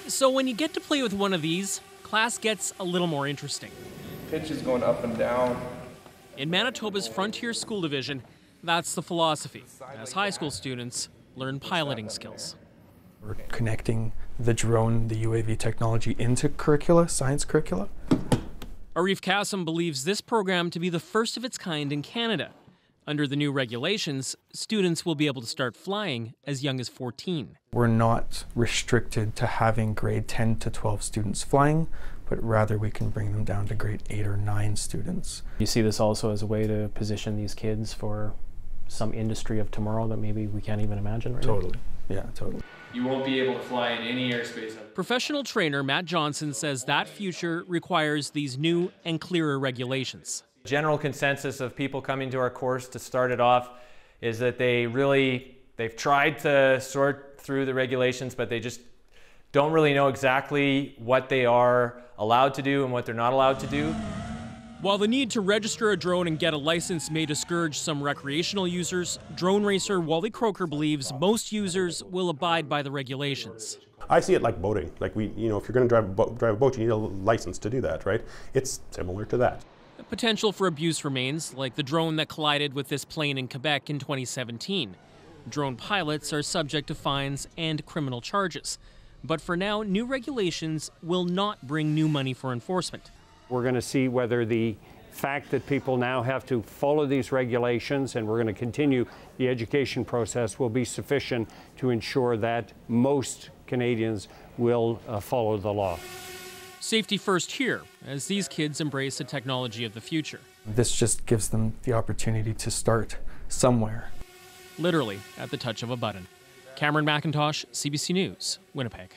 So when you get to play with one of these, class gets a little more interesting. Pitch is going up and down. In Manitoba's Frontier School Division, that's the philosophy, as high school students learn piloting skills. We're connecting the drone, the UAV technology into curricula, science curricula. Arif Kassem believes this program to be the first of its kind in Canada. Under the new regulations, students will be able to start flying as young as 14. We're not restricted to having grade 10 to 12 students flying, but rather we can bring them down to grade 8 or 9 students. You see this also as a way to position these kids for some industry of tomorrow that maybe we can't even imagine right Totally. now. Yeah, totally. You won't be able to fly in any airspace. Professional trainer Matt Johnson says that future requires these new and clearer regulations. General consensus of people coming to our course to start it off is that they've tried to sort through the regulations, but they just don't really know exactly what they are allowed to do and what they're not allowed to do. While the need to register a drone and get a license may discourage some recreational users, drone racer Wally Croker believes most users will abide by the regulations. I see it like boating. Like if you're going to drive a boat, you need a license to do that, right? It's similar to that. The potential for abuse remains, like the drone that collided with this plane in Quebec in 2017. Drone pilots are subject to fines and criminal charges. But for now, new regulations will not bring new money for enforcement. We're going to see whether the fact that people now have to follow these regulations, and we're going to continue the education process, will be sufficient to ensure that most Canadians will follow the law. Safety first here, as these kids embrace the technology of the future. This just gives them the opportunity to start somewhere. Literally at the touch of a button. Cameron McIntosh, CBC News, Winnipeg.